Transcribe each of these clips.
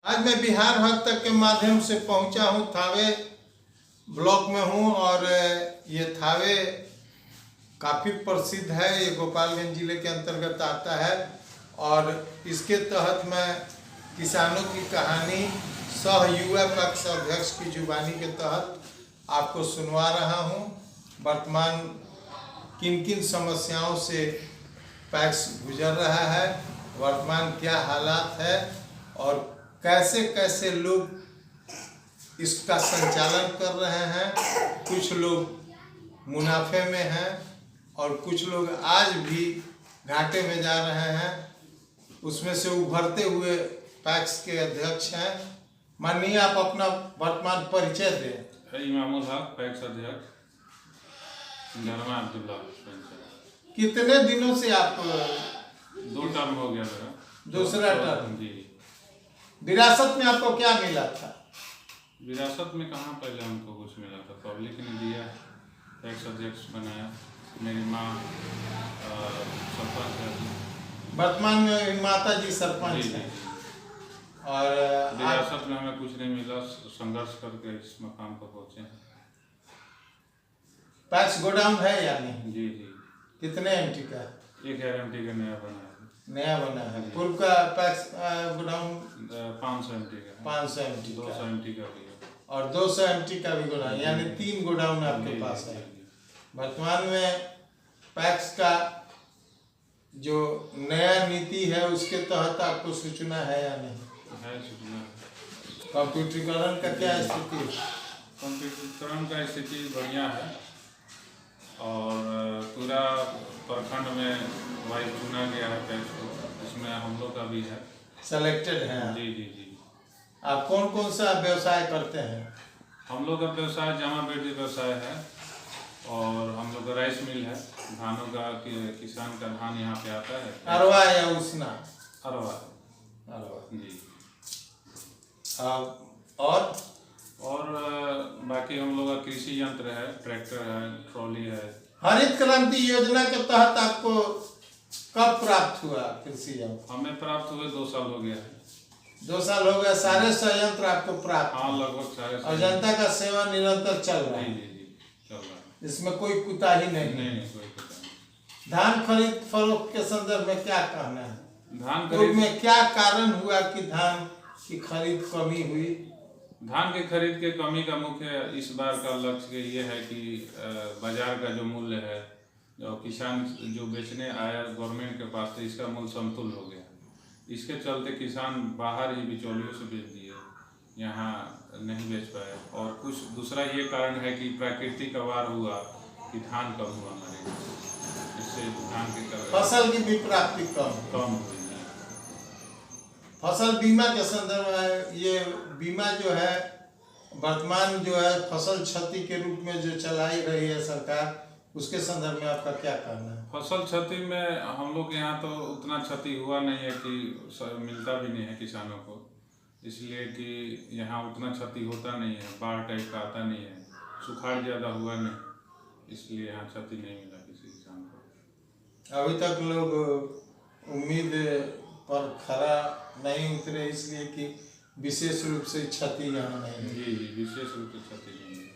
आज मैं बिहार हद तक के माध्यम से पहुंचा हूं। थावे ब्लॉक में हूं और ये थावे काफ़ी प्रसिद्ध है। ये गोपालगंज जिले के अंतर्गत आता है और इसके तहत मैं किसानों की कहानी सह युवा पक्ष अध्यक्ष की जुबानी के तहत आपको सुनवा रहा हूं। वर्तमान किन किन समस्याओं से पैक्स गुजर रहा है, वर्तमान क्या हालात है और कैसे कैसे लोग इसका संचालन कर रहे हैं। कुछ लोग मुनाफे में हैं और कुछ लोग आज भी घाटे में जा रहे हैं। उसमें से उभरते हुए पैक्स के अध्यक्ष हैं। माननीय आप अपना वर्तमान परिचय दें। इमामुल हक पैक्स अध्यक्ष अब्दुल्ला। कितने दिनों से आप? 2 टर्म हो गया मेरा। दूसरा टर्म जी। विरासत में आपको क्या मिला था? विरासत में कहाँ पहले हमको कुछ मिला था, पब्लिक ने दिया, पैक्स अध्यक्ष बनाया। मेरी माँ सरपंच है। वर्तमान में माता जी सरपंच जी। हैं और विरासत में हमें कुछ नहीं मिला, संघर्ष करके इस मकाम पर पहुँचे हैं। पैक्स गोडाउन है या नहीं? जी जी। कितने एमटी का? 1 एमटी का नया बना है। नया बना है। पूर्व का पैक्स गोडाउन 500 एमटी का है। 500 एमटी 200 एमटी का भी है और 200 एमटी का भी गोडाउन, यानी 3 गोडाउन आपके पास है। वर्तमान में पैक्स का जो नया नीति है उसके तहत आपको सूचना है या नहीं? है सूचना। कंप्यूटरीकरण का क्या स्थिति? कंप्यूटरीकरण का स्थिति बढ़िया है और पूरा प्रखंड में वाइस चुना गया है पैक्स को, इसमें हम लोग का भी है, सेलेक्टेड है। जी जी जी। आप कौन कौन सा व्यवसाय करते हैं? हम लोग का व्यवसाय जमा बेटी व्यवसाय है और हम लोग का राइस मिल है। धानों का किसान का धान यहाँ पे आता है। अरवा या उसना? अरवा। अरवा जी। और बाकी हम लोग का कृषि यंत्र है, ट्रैक्टर है, ट्रॉली है। हरित क्रांति योजना के तहत आपको कब प्राप्त हुआ कृषि यंत्र? हमें प्राप्त हुए 2 साल हो गया है। 2 साल हो गए। सारे संयंत्र आपको प्राप्त? हाँ, लगभग सारे। और जनता का सेवा निरंतर चल रहा है? जी जी जी, चल रहा है। इसमें कोई कुताही नहीं? नहीं, कोई पता नहीं। धान खरीद फरोख्त के संदर्भ में क्या कहना है? धान पूर्व में क्या कारण हुआ कि धान की खरीद कमी हुई? धान के खरीद के कमी का मुख्य इस बार का लक्ष्य ये है कि बाजार का जो मूल्य है, जो किसान जो बेचने आया गवर्नमेंट के पास, तो इसका मूल्य समतुल हो गया। इसके चलते किसान बाहर ही बिचौलियों से बेच दिए, यहाँ नहीं बेच पाए। और कुछ दूसरा ये कारण है कि प्राकृतिक अवार हुआ कि धान कम हुआ हमारे यहाँ, इससे धान के फसल की भी प्राप्ति कम हुई। फसल बीमा के संदर्भ में, ये बीमा जो है वर्तमान जो है फसल क्षति के रूप में जो चलाई रही है सरकार, उसके संदर्भ में आपका क्या कहना है? फसल क्षति में हम लोग के यहाँ तो उतना क्षति हुआ नहीं है कि मिलता भी नहीं है किसानों को, इसलिए कि यहाँ उतना क्षति होता नहीं है, बाढ़ टाइप का आता नहीं है, सुखाड़ ज़्यादा हुआ नहीं, इसलिए यहाँ क्षति नहीं मिला किसी किसान को। अभी तक लोग उम्मीद पर खरा नहीं उतरे, इसलिए कि विशेष रूप से क्षति यहाँ नहीं। जी जी, विशेष रूप से क्षति नहीं है।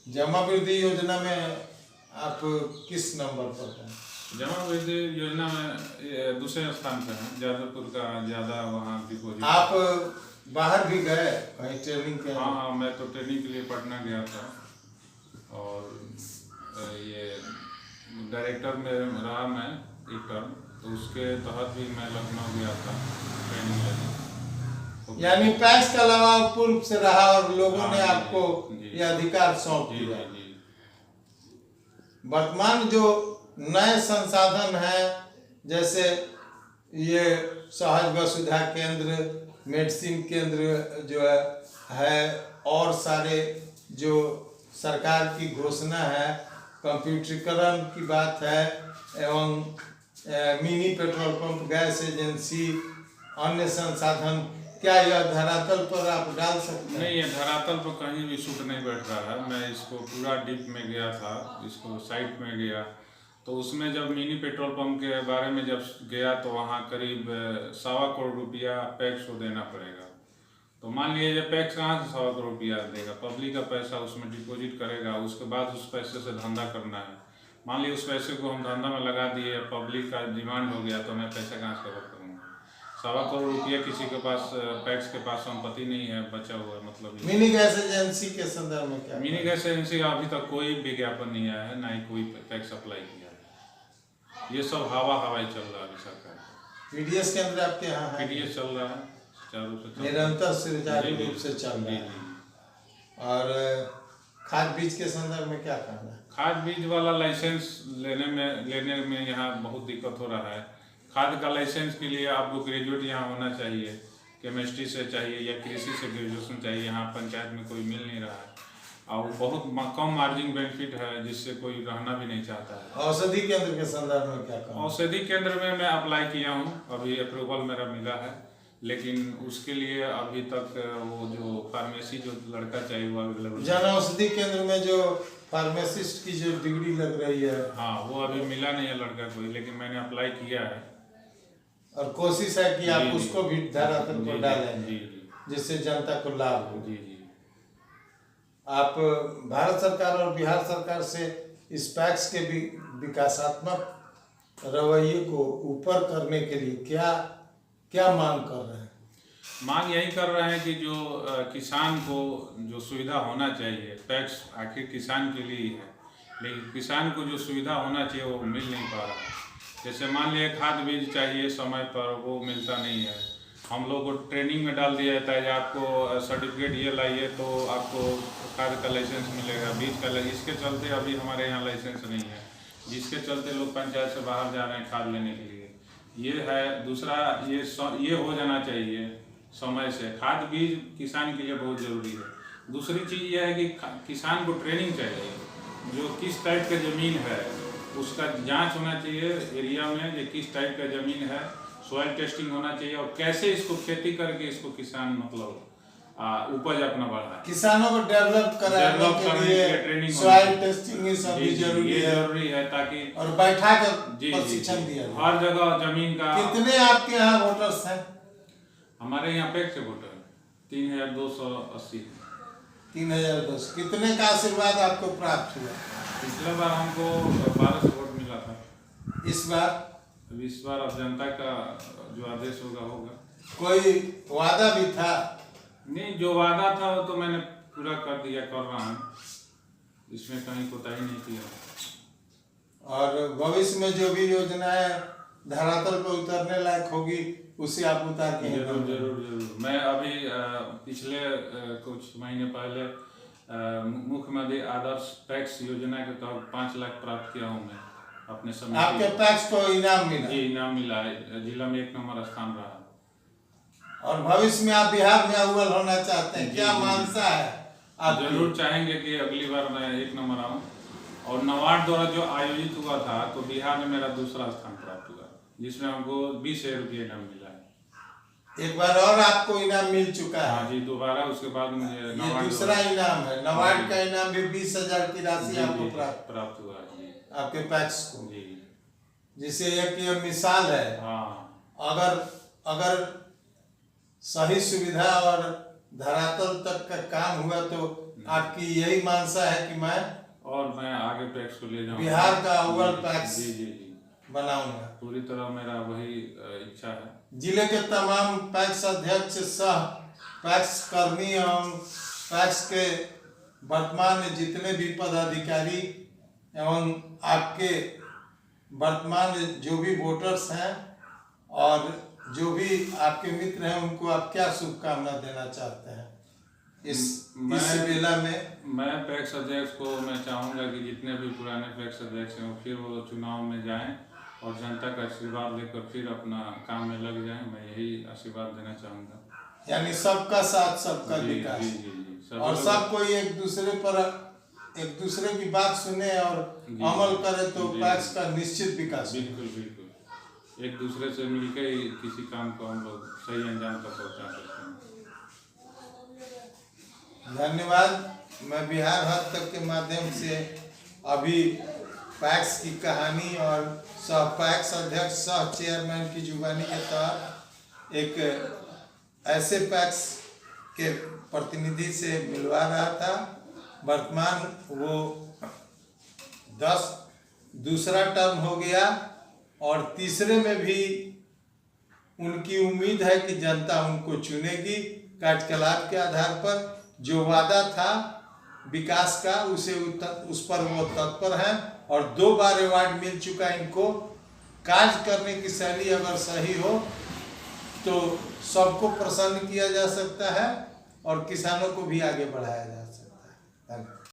जमा वृद्धि योजना में आप किस नंबर पर हैं? जमा वृद्धि योजना में दूसरे स्थान पर हैं। जादवपुर का ज़्यादा वहाँ डिपोजिट। आप बाहर भी गए कहीं ट्रेनिंग के? हाँ, मैं तो ट्रेनिंग के लिए पटना गया था और ये डायरेक्टर में रहा मैं 1 टर्म, तो उसके तहत भी मैं लखनऊ गया था ट्रेनिंग लेने। यानी पैक्स के अलावा पूर्व से रहा और लोगों ने आपको जी, ये अधिकार सौंप दिया। वर्तमान जो नए संसाधन हैं, जैसे ये सहज वसुधा केंद्र, मेडिसिन केंद्र जो है और सारे जो सरकार की घोषणा है, कंप्यूटरीकरण की बात है, एवं mini petrol pump, gas agency, अन्य संसाधन, क्या यह धरातल पर आप डाल सकते हैं? नहीं, ये धरातल पर कहीं भी सूट नहीं बैठ रहा है। मैं इसको पूरा डीप में गया था, इसको साइट में गया, तो उसमें जब मिनी पेट्रोल पंप के बारे में जब गया तो वहाँ करीब 1.25 करोड़ रुपया पैक्स को देना पड़ेगा। तो मान लीजिए पैक्स कहाँ से 100 करोड़ रुपया देगा, पब्लिक का पैसा उसमें डिपॉजिट करेगा, उसके बाद उस पैसे से धंधा करना है। मान लीजिए उस पैसे को हम धंधा में लगा दिए, पब्लिक का डिमांड हो गया, तो मैं पैसा कहाँ से कवर करूँगा? 1.25 करोड़ रुपया किसी के पास, पैक्स के पास संपत्ति नहीं है बचा हुआ, मतलब मिनी गैस एजेंसी के संदर्भ में क्या? मिनी गैस एजेंसी का अभी तक कोई विज्ञापन नहीं आया है, ना ही कोई पैक्स अप्लाई किया है। ये सब हवाई चल रहा है अभी सरकार। पीडीएस केंद्र आपके यहाँ है? पीडीएस चल रहा है, चारों से निरंतर सुचारू रूप से चल रहा है। और खाद बीज के संदर्भ में क्या कहना है? खाद बीज वाला लाइसेंस लेने में यहाँ बहुत दिक्कत हो रहा है। खाद का लाइसेंस के लिए आपको ग्रेजुएट यहाँ होना चाहिए, केमिस्ट्री से चाहिए या कृषि से ग्रेजुएशन चाहिए। यहाँ पंचायत में कोई मिल नहीं रहा है और बहुत कम मार्जिन बेनिफिट है, जिससे कोई रहना भी नहीं चाहता है। औषधि केंद्र के संदर्भ में क्या कहना? औषधि केंद्र में मैं अप्लाई किया हूँ, अभी अप्रूवल मेरा मिला है, लेकिन उसके लिए अभी तक वो जो फार्मेसी जो लड़का चाहिए वो अवेलेबल। जन औषधि केंद्र में जो फार्मासिस्ट की जो डिग्री लग रही है, हाँ, वो अभी मिला नहीं है लड़का कोई, लेकिन मैंने अप्लाई किया है और कोशिश है कि आप उसको भी धरातल पर डालें, जी, जिससे जनता को लाभ हो। जी। आप भारत सरकार और बिहार सरकार से इस पैक्स के विकासात्मक रवैये को ऊपर करने के लिए क्या मांग कर रहे हैं? मांग यही कर रहे हैं कि जो किसान को जो सुविधा होना चाहिए, पैक्स आखिर किसान के लिए ही है, लेकिन किसान को जो सुविधा होना चाहिए वो मिल नहीं पा रहा है। जैसे मान लिया खाद बीज चाहिए समय पर, वो मिलता नहीं है। हम लोग को ट्रेनिंग में डाल दिया जाता है कि आपको सर्टिफिकेट ये लाइए तो आपको खाद का लाइसेंस मिलेगा, बीज का इसके चलते अभी हमारे यहाँ लाइसेंस नहीं है, जिसके चलते लोग पंचायत से बाहर जा रहे हैं खाद लेने के लिए। ये है। दूसरा ये हो जाना चाहिए समय से। खाद बीज किसान के लिए बहुत ज़रूरी है। दूसरी चीज़ ये है कि किसान को ट्रेनिंग चाहिए, जो किस टाइप का ज़मीन है उसका जांच होना चाहिए एरिया में, जो किस टाइप का ज़मीन है, सॉइल टेस्टिंग होना चाहिए और कैसे इसको खेती करके इसको किसान मतलब उपज अपना बढ़ाए। किसानों को डेवलप कराने के लिए ट्रेनिंग, सॉइल टेस्टिंग ये सब भी जरूरी है ताकि और बैठा कर प्रशिक्षण दिया जाए। हर जगह जमीन का। कितने आपके यहाँ वोटर्स हैं? हमारे यहाँ पैक्स से वोटर 3280। 3200। कितने का आशीर्वाद आपको प्राप्त हुआ? पिछला बार हमको 1200 वोट मिला था। इस बार? अभी इस बार अब जनता का जो आदेश होगा। कोई वादा भी था? नहीं, जो वादा था वो तो मैंने पूरा कर रहा हूँ, इसमें कहीं कोताही नहीं किया। और भविष्य में जो भी योजनाएं धरातल पर उतरने लायक होगी उसे आप उतार के? जरूर। मैं अभी पिछले कुछ महीने पहले मुख्यमंत्री आदर्श पैक्स योजना के तहत 5 लाख प्राप्त किया हूँ मैं अपने समय। आपके पैक्स को इनाम मिला? जी, इनाम मिला है, जिला में 1 नंबर स्थान रहा। और भविष्य में आप बिहार में अव्वल होना चाहते हैं? क्या मानसा है आप? जरूर चाहेंगे कि अगली बार मैं 1 नंबर आऊँ। और नाबार्ड द्वारा जो आयोजित हुआ था तो बिहार में मेरा दूसरा स्थान प्राप्त हुआ, जिसमें हमको 20,000 रुपये इनाम मिला है। एक बार और आपको इनाम मिल चुका है? हाँ जी, दोबारा उसके बाद मुझे ये दूसरा इनाम है। नाबार्ड का इनाम भी 20,000 की राशि आपको प्राप्त हुआ जी, आपके पैक्स को जी। जिसे एक ये मिसाल है। हाँ, अगर सही सुविधा और धरातल तक का काम हुआ तो आपकी यही मानसा है कि मैं आगे पैक्स को ले जाऊँ, बिहार का अव्वल पैक्स जी बनाऊंगा। पूरी तरह मेरा वही इच्छा है। जिले के तमाम पैक्स अध्यक्ष, सह पैक्स कर्मी एवं पैक्स के वर्तमान जितने भी पदाधिकारी एवं आपके वर्तमान जो भी वोटर्स हैं और जो भी आपके मित्र हैं, उनको आप क्या शुभकामना देना चाहते हैं इस बेला में? मैं पैक्स अध्यक्ष को मैं चाहूँगा कि जितने भी पुराने पैक्स अध्यक्ष हैं फिर वो चुनाव में जाएं और जनता का आशीर्वाद लेकर फिर अपना काम में लग जाएं। मैं यही आशीर्वाद देना चाहूँगा। यानी सबका साथ, सबका विकास। जी। और सब कोई एक दूसरे की बात सुने और अमल करे तो पैक्स का निश्चित विकास। बिल्कुल। एक दूसरे से मिलकर ही किसी काम को हम लोग सही अंजाम तक पहुँचा सकते हैं। धन्यवाद। मैं बिहार हद तक के माध्यम से अभी पैक्स की कहानी और सह पैक्स अध्यक्ष, सह चेयरमैन की जुबानी के तहत एक ऐसे पैक्स के प्रतिनिधि से मिलवा रहा था। वर्तमान वो दूसरा टर्म हो गया और तीसरे में भी उनकी उम्मीद है कि जनता उनको चुनेगी कार्यकलाप के आधार पर। जो वादा था विकास का उस पर वो तत्पर हैं और 2 बार अवार्ड मिल चुका इनको। कार्य करने की शैली अगर सही हो तो सबको प्रसन्न किया जा सकता है और किसानों को भी आगे बढ़ाया जा सकता है। धन्यवाद।